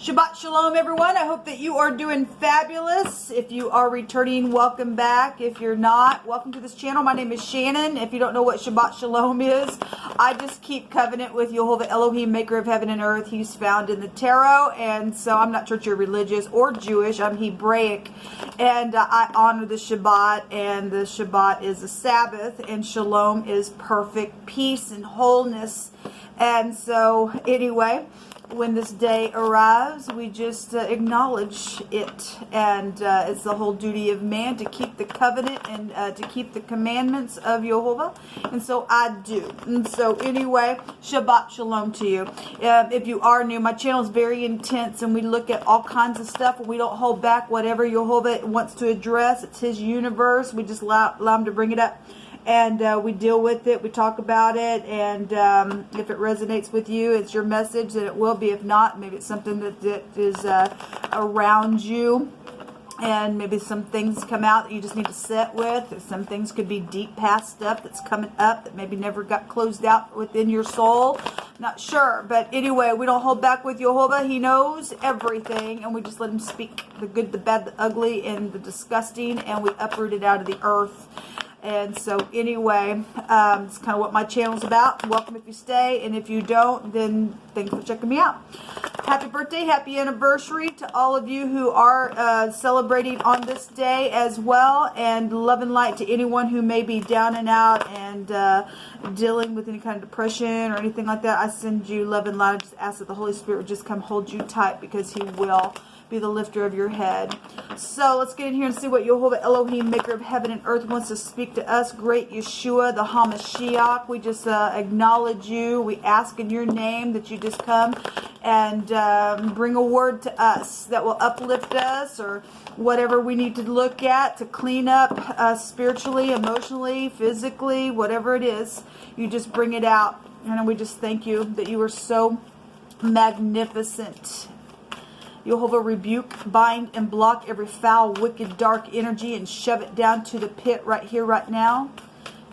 Shabbat Shalom, everyone. I hope that you are doing fabulous. If you are returning, welcome back. If you're not, welcome to this channel. My name is Shannon. If you don't know what Shabbat Shalom is, I just keep covenant with Yehovah Elohim, maker of heaven and earth. He's found in the tarot. And so I'm not church or religious or Jewish. I'm Hebraic. And I honor the Shabbat. And the Shabbat is a Sabbath. And Shalom is perfect peace and wholeness. And so anyway, when this day arrives, we just acknowledge it, and it's the whole duty of man to keep the covenant and to keep the commandments of Yehovah, and so I do. And so anyway, Shabbat Shalom to you. If you are new, my channel is very intense, and we look at all kinds of stuff, and we don't hold back whatever Yehovah wants to address. It's his universe. We just allow him to bring it up. And we deal with it, we talk about it, and if it resonates with you, it's your message, then it will be. If not, maybe it's something that is around you, and maybe some things come out that you just need to sit with. Some things could be deep past stuff that's coming up that maybe never got closed out within your soul. Not sure, but anyway, we don't hold back with Yehovah. He knows everything, and we just let him speak the good, the bad, the ugly, and the disgusting, and we uproot it out of the earth. And so anyway, it's kind of what my channel's about. Welcome if you stay, and if you don't, then thanks for checking me out. Happy birthday, happy anniversary to all of you who are celebrating on this day as well, and love and light to anyone who may be down and out and dealing with any kind of depression or anything like that. I send you love and light. I just ask that the Holy Spirit would just come hold you tight, because he will be the lifter of your head. So let's get in here and see what Yehovah Elohim, maker of heaven and earth, wants to speak to us. Great Yeshua, the HaMashiach, we just acknowledge you. We ask in your name that you just come and bring a word to us that will uplift us, or whatever we need to look at to clean up spiritually, emotionally, physically, whatever it is. You just bring it out. And we just thank you that you are so magnificent. Yehovah, rebuke, bind, and block every foul, wicked, dark energy and shove it down to the pit right here, right now.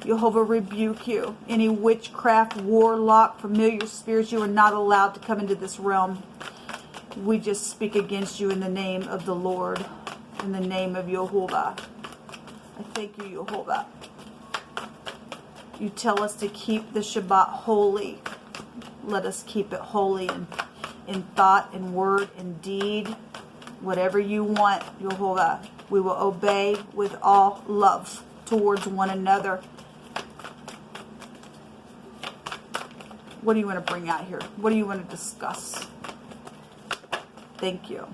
Yehovah, rebuke you. Any witchcraft, warlock, familiar spirits, you are not allowed to come into this realm. We just speak against you in the name of the Lord, in the name of Yehovah. I thank you, Yehovah. You tell us to keep the Shabbat holy. Let us keep it holy and in thought and word and deed, whatever you want, Yehovah, we will obey with all love towards one another. What do you want to bring out here? What do you want to discuss? Thank you.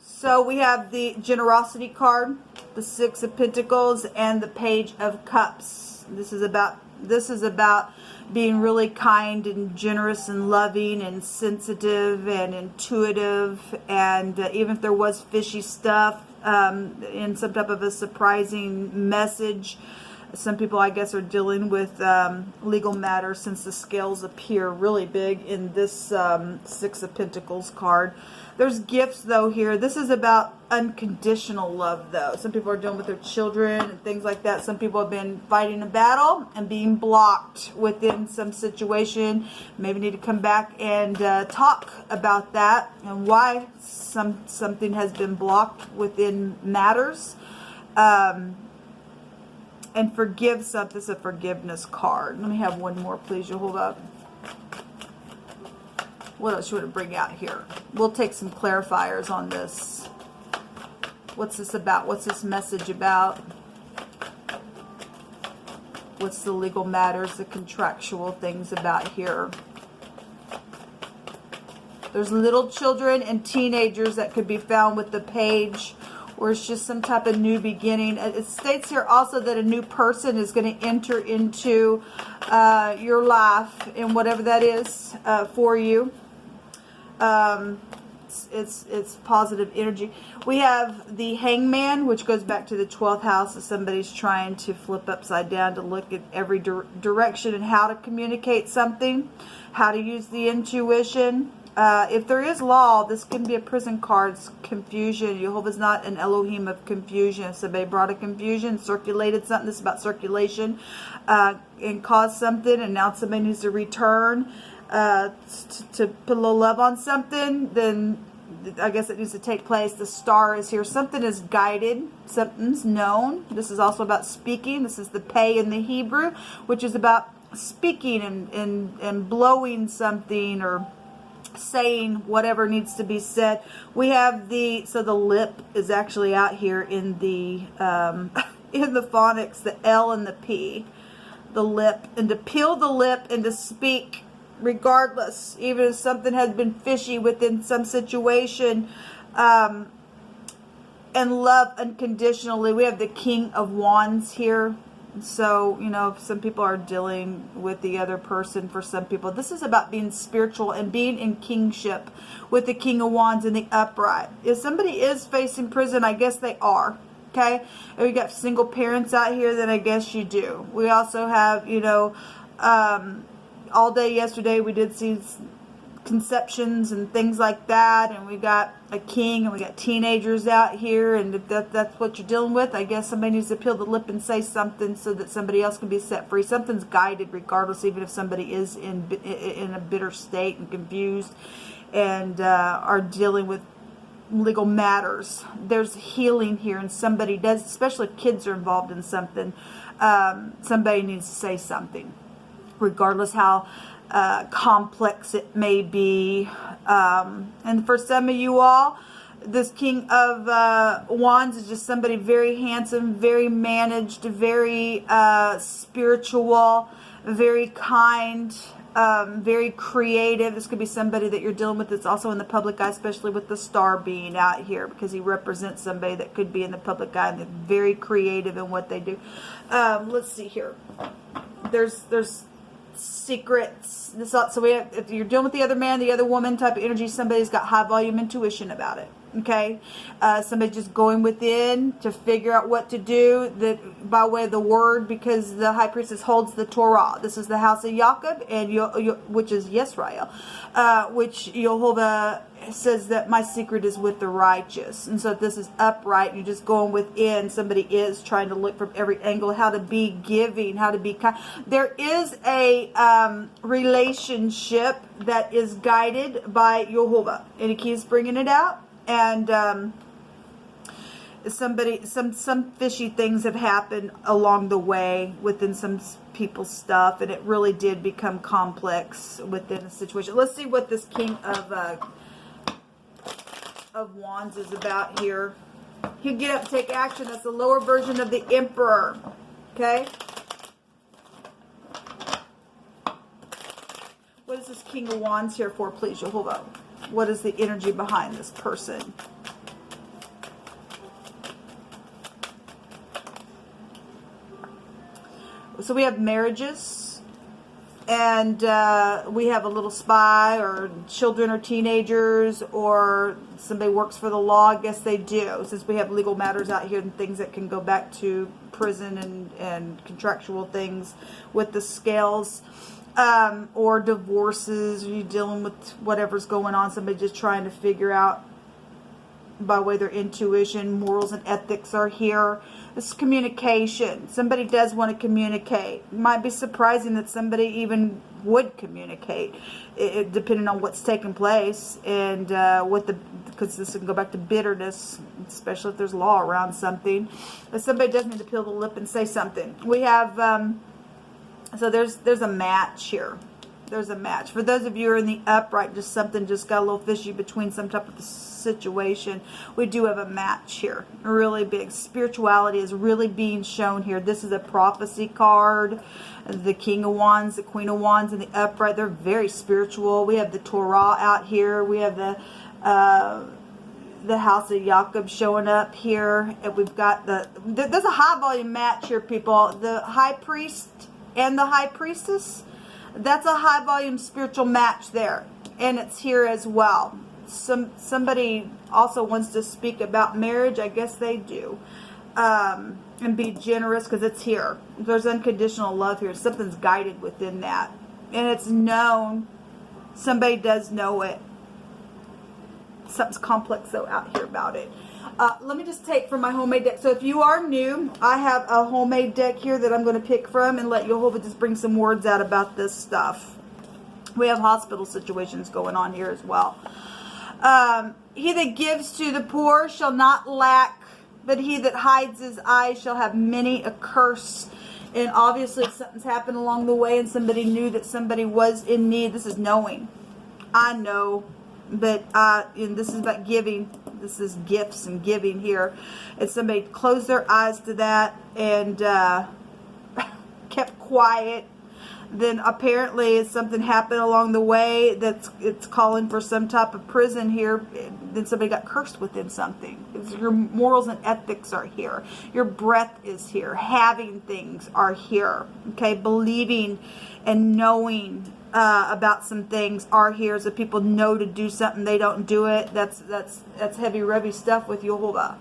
So we have the generosity card, the Six of Pentacles, and the Page of Cups. This is about being really kind and generous and loving and sensitive and intuitive, and even if there was fishy stuff in some type of a surprising message. Some people, I guess, are dealing with legal matters, since the scales appear really big in this Six of Pentacles card. There's gifts, though, here. This is about unconditional love, though. Some people are dealing with their children and things like that. Some people have been fighting a battle and being blocked within some situation. Maybe need to come back and talk about that and why something has been blocked within matters. And forgive something. This is a forgiveness card. Let me have one more, please. You hold up. What else you want to bring out here? We'll take some clarifiers on this. What's this about? What's this message about? What's the legal matters, the contractual things about here? There's little children and teenagers that could be found with the page, or it's just some type of new beginning. It states here also that a new person is going to enter into your life, and whatever that is for you. It's positive energy. We have the Hangman, which goes back to the 12th house. If somebody's trying to flip upside down to look at every direction and how to communicate something, how to use the intuition. If there is law, this can be a prison card. It's confusion. Yehovah's not an Elohim of confusion. If somebody brought a confusion, circulated something, this is about circulation, and caused something, and now somebody needs to return. to put a little love on something, then I guess it needs to take place. The star is here. Something is guided. Something's known. This is also about speaking. This is the pei in the Hebrew, which is about speaking and blowing something or saying whatever needs to be said. We have the lip is actually out here in the in the phonics, the L and the P, the lip, and to peel the lip and to speak regardless, even if something has been fishy within some situation, and love unconditionally. We have the King of Wands here. So, you know, some people are dealing with the other person. For some people, this is about being spiritual and being in kingship with the King of Wands in the upright. If somebody is facing prison, I guess they are. Okay. If we got single parents out here, then I guess you do. We also have, you know, all day yesterday we did see conceptions and things like that, and we got a king and we got teenagers out here, and if that's what you're dealing with, I guess somebody needs to peel the lip and say something so that somebody else can be set free. Something's guided regardless, even if somebody is in a bitter state and confused and are dealing with legal matters. There's healing here, and somebody does, especially if kids are involved in something, somebody needs to say something regardless how complex it may be. And for some of you all, this King of Wands is just somebody very handsome, very managed, very spiritual, very kind, very creative. This could be somebody that you're dealing with that's also in the public eye, especially with the star being out here, because he represents somebody that could be in the public eye, and they're very creative in what they do. Let's see here. There's secrets. So we have, if you're dealing with the other man, the other woman type of energy, somebody's got high volume intuition about it. Okay, somebody just going within to figure out what to do, that by way of the word, because the high priestess holds the Torah. This is the house of Jacob, and which is Yisrael, which Yehovah says that my secret is with the righteous. And so if this is upright, you're just going within. Somebody is trying to look from every angle how to be giving, how to be kind. There is a relationship that is guided by Yehovah, and he keeps bringing it out. And some fishy things have happened along the way within some people's stuff, and it really did become complex within a situation. Let's see what this King of Wands is about here. You get up, take action. That's the lower version of the Emperor. Okay. What is this King of Wands here for, please, Jehovah? What is the energy behind this person? So we have marriages, and we have a little spy, or children or teenagers, or somebody works for the law. I guess they do, since we have legal matters out here and things that can go back to prison and contractual things with the scales. Or divorces, or you're dealing with whatever's going on, somebody just trying to figure out by way of their intuition. Morals and ethics are here. This is communication. Somebody does want to communicate. It might be surprising that somebody even would communicate, depending on what's taking place, and because this can go back to bitterness, especially if there's law around something. But somebody does need to peel the lip and say something. We have so there's a match here. There's a match. For those of you who are in the upright, just something just got a little fishy between some type of situation. We do have a match here. Really big. Spirituality is really being shown here. This is a prophecy card. The King of Wands, the Queen of Wands in the upright. They're very spiritual. We have the Torah out here. We have the house of Jacob showing up here. And we've got there's a high volume match here, people. The high priest and the high priestess, that's a high volume spiritual match there, and it's here as well. Somebody also wants to speak about marriage. I guess they do, and be generous, because it's here. There's unconditional love here. Something's guided within that, and it's known. Somebody does know it. Something's complex though out here about it. Let me just take from my homemade deck. So if you are new, I have a homemade deck here that I'm going to pick from and let Yehovah just bring some words out about this stuff. We have hospital situations going on here as well. He that gives to the poor shall not lack, but he that hides his eyes shall have many a curse. And obviously if something's happened along the way and somebody knew that somebody was in need, this is knowing. I know, but and this is about giving. This is gifts and giving here. And somebody closed their eyes to that and kept quiet. Then apparently something happened along the way it's calling for some type of prison here. Then somebody got cursed within something. Your morals and ethics are here. Your breath is here. Having things are here. Okay, believing and knowing about some things are here. So people know to do something, they don't do it. That's heavy, revy stuff with Yehovah.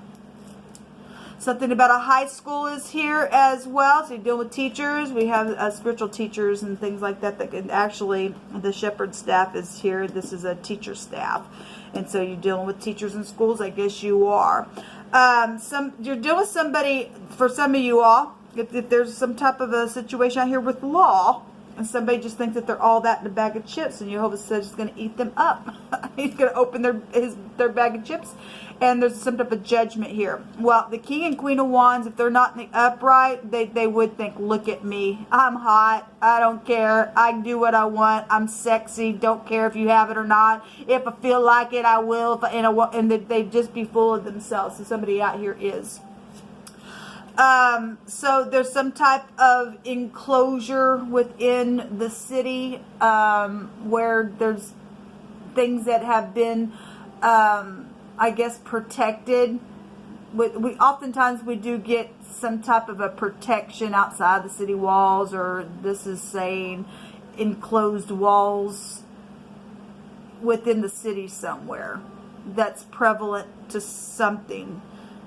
Something about a high school is here as well. So you deal with teachers. We have spiritual teachers and things like that that can actually, the shepherd staff is here. This is a teacher staff. And so you're dealing with teachers in schools. I guess you are. You're dealing with somebody, for some of you all, if there's some type of a situation out here with law, and somebody just thinks that they're all that in a bag of chips, and Jehovah says he's going to eat them up. He's going to open their bag of chips, and there's some type of judgment here. Well, the King and Queen of Wands, if they're not in the upright, they would think, look at me. I'm hot. I don't care. I can do what I want. I'm sexy. Don't care if you have it or not. If I feel like it, I will. And they just be full of themselves. So somebody out here is. So there's some type of enclosure within the city where there's things that have been, I guess, protected. Oftentimes we do get some type of a protection outside the city walls, or this is saying enclosed walls within the city somewhere that's prevalent to something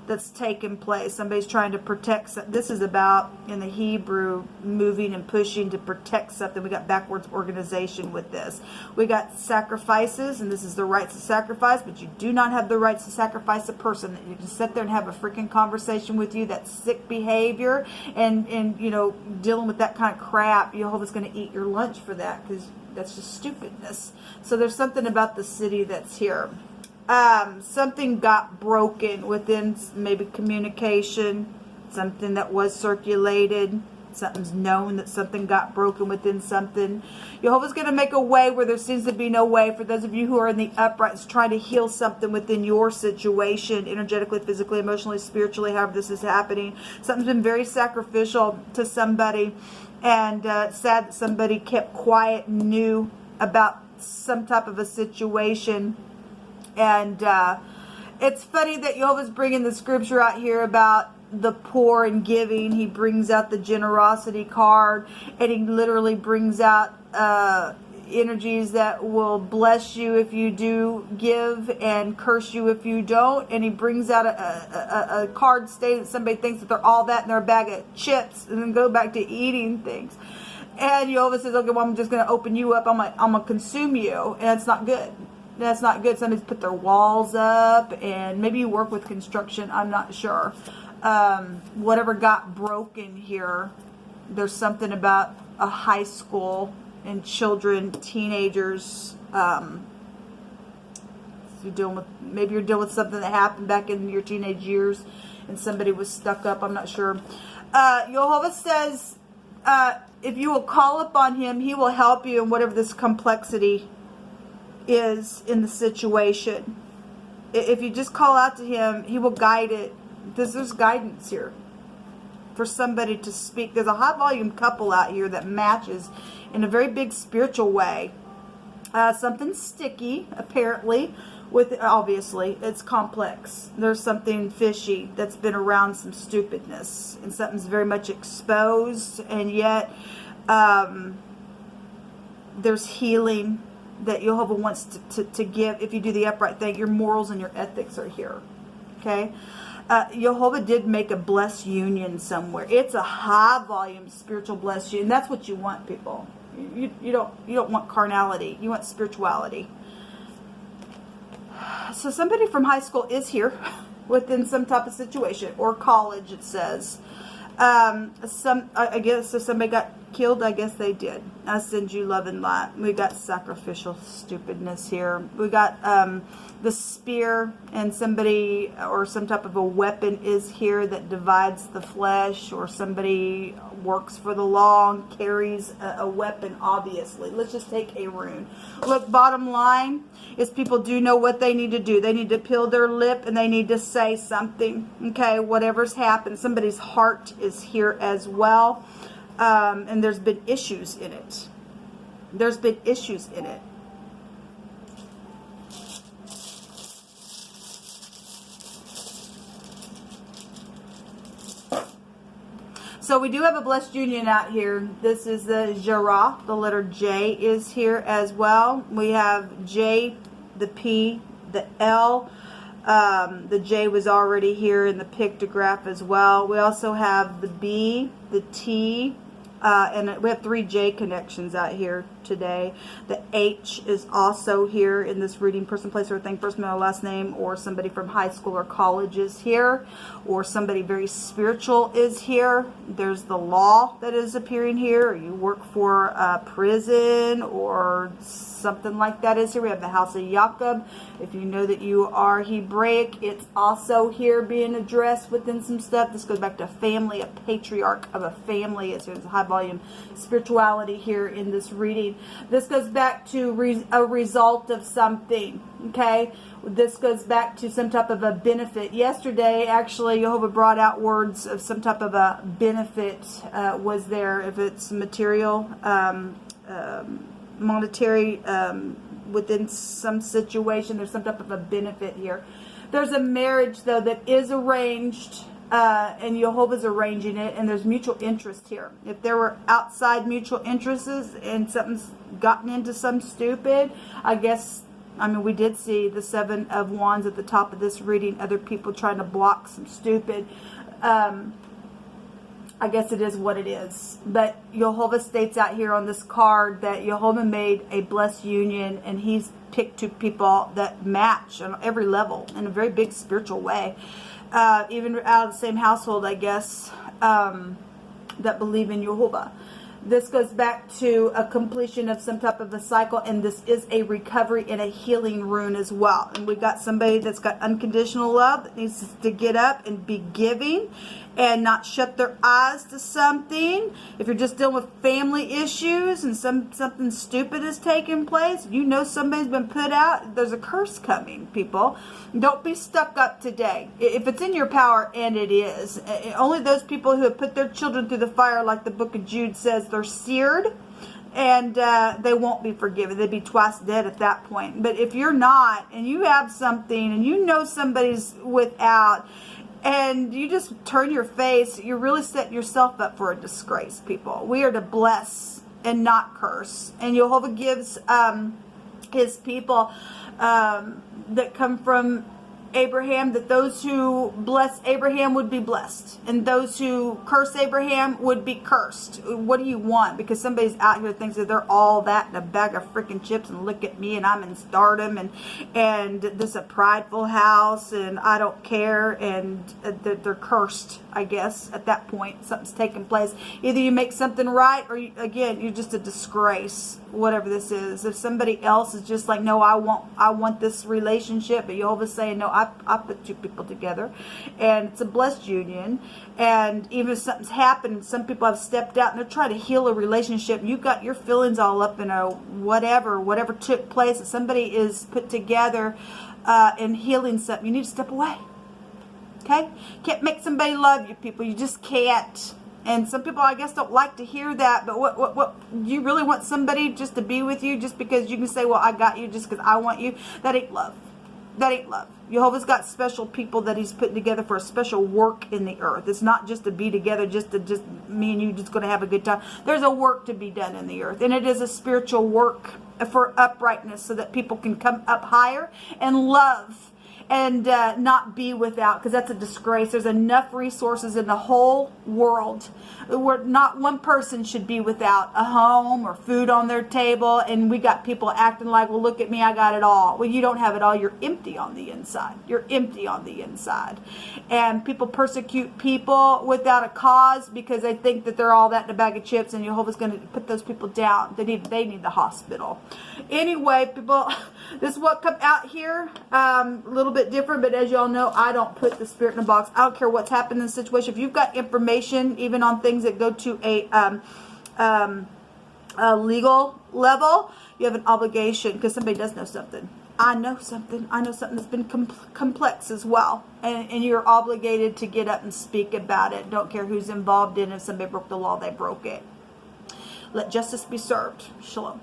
that's taken place. Somebody's trying to protect. This is about, in the Hebrew, moving and pushing to protect something. We got backwards organization with this. We got sacrifices, and this is the rights to sacrifice, but you do not have the rights to sacrifice a person. You can sit there and have a freaking conversation with you. That's sick behavior, and you know, dealing with that kind of crap. Jehovah's going to eat your lunch for that, because that's just stupidness. So there's something about the city that's here. Something got broken within maybe communication, something that was circulated, something's known that something got broken within something. Jehovah's going to make a way where there seems to be no way. For those of you who are in the uprights, trying to heal something within your situation, energetically, physically, emotionally, spiritually, however this is happening. Something's been very sacrificial to somebody, and sad that somebody kept quiet and knew about some type of a situation. And it's funny that Jehovah's bringing the scripture out here about the poor and giving. He brings out the generosity card, and he literally brings out energies that will bless you if you do give and curse you if you don't. And he brings out a card stating that somebody thinks that they're all that in their bag of chips, and then go back to eating things. And Jehovah says, okay, well, I'm just going to open you up. I'm going to consume you. And it's not good. That's not good. Somebody's put their walls up, and maybe you work with construction. I'm not sure. Whatever got broken here, there's something about a high school and children, teenagers. Maybe you're dealing with something that happened back in your teenage years, and somebody was stuck up. I'm not sure. Jehovah says, if you will call upon him, he will help you in whatever this complexity is in the situation. If you just call out to him, he will guide it. There's guidance here for somebody to speak. There's a high volume couple out here that matches in a very big spiritual way. Something sticky, apparently, with, obviously, it's complex. There's something fishy that's been around some stupidness, and something's very much exposed, and yet there's healing that Jehovah wants to give if you do the upright thing. Your morals and your ethics are here. Okay? Jehovah did make a blessed union somewhere. It's a high volume spiritual blessed union. That's what you want, people. You don't want carnality. You want spirituality. So somebody from high school is here within some type of situation, or college, it says. I guess so somebody got killed? I guess they did. I send you love and light. We got sacrificial stupidness here. We got the spear, and somebody or some type of a weapon is here that divides the flesh, or somebody works for the law and carries a weapon, obviously. Let's just take a rune. Look, bottom line is people do know what they need to do. They need to peel their lip and they need to say something. Okay, whatever's happened. Somebody's heart is here as well. And there's been issues in it. There's been issues in it. So we do have a blessed union out here. This is the Jara. The letter J is here as well. We have J, the P, the L. The J was already here in the pictograph as well. We also have the B, the T, and we have 3 J connections out here today. The H is also here in this reading. Person, place, or thing, first, middle, last name, or somebody from high school or college is here, or somebody very spiritual is here. There's the law that is appearing here, or you work for a prison or something like that is here. We have the house of Jacob. If you know that you are Hebraic, it's also here being addressed within some stuff. This goes back to family. A patriarch of a family is here. There's a high volume spirituality here in this reading. This goes back to a result of something. Okay, this goes back to some type of a benefit. Yesterday, actually, Jehovah brought out words of some type of a benefit was there. If it's material, monetary, within some situation, there's some type of a benefit here. There's a marriage, though, that is arranged, and Jehovah's arranging it, and there's mutual interest here. If there were outside mutual interests and something's gotten into some stupid, I guess, I mean, we did see the 7 of Wands at the top of this reading, other people trying to block some stupid. I guess it is what it is. But Jehovah states out here on this card that Jehovah made a blessed union, and he's picked 2 people that match on every level in a very big spiritual way. Even out of the same household, I guess, that believe in Jehovah. This goes back to a completion of some type of a cycle, and this is a recovery and a healing rune as well. And we got somebody that's got unconditional love that needs to get up and be giving and not shut their eyes to something. If you're just dealing with family issues and something stupid is taking place, you know somebody's been put out, there's a curse coming, people. Don't be stuck up today. If it's in your power, and it is, only those people who have put their children through the fire, like the book of Jude says, they're seared, and they won't be forgiven. They'd be twice dead at that point. But if you're not, and you have something, and you know somebody's without, and you just turn your face, you're really setting yourself up for a disgrace, people. We are to bless and not curse. And Jehovah gives his people that come from Abraham, that those who bless Abraham would be blessed, and those who curse Abraham would be cursed. What do you want? Because somebody's out here thinks that they're all that in a bag of freaking chips, and look at me, and I'm in stardom, and this is a prideful house, and I don't care, and they're cursed, I guess. At that point, something's taking place. Either you make something right, or again, you're just a disgrace, whatever this is. If somebody else is just like, no, I want this relationship, but Jehovah's saying, no, I put 2 people together, and it's a blessed union. And even if something's happened, some people have stepped out and they're trying to heal a relationship, and you've got your feelings all up in a whatever took place, that somebody is put together in healing something, you need to step away. Okay? Can't make somebody love you, people. You just can't. And some people, I guess, don't like to hear that. But what you really want somebody just to be with you just because you can say, well, I got you just because I want you? That ain't love. That ain't love. Jehovah's got special people that he's putting together for a special work in the earth. It's not just to be together, just me and you just going to have a good time. There's a work to be done in the earth. And it is a spiritual work for uprightness, so that people can come up higher and love and not be without, because that's a disgrace. There's enough resources in the whole world where not one person should be without a home or food on their table, and we got people acting like, well, look at me, I got it all. Well, you don't have it all. You're empty on the inside. You're empty on the inside. And people persecute people without a cause because they think that they're all that in a bag of chips, and Jehovah's going to put those people down. They need the hospital. Anyway, people, this is what come out here. A little bit different, but as y'all know, I don't put the spirit in a box. I don't care what's happened in the situation. If you've got information, even on things that go to a legal level, you have an obligation, because somebody does know something. I know something. I know something that's been complex as well. And you're obligated to get up and speak about it. Don't care who's involved in it. If somebody broke the law, they broke it. Let justice be served. Shalom.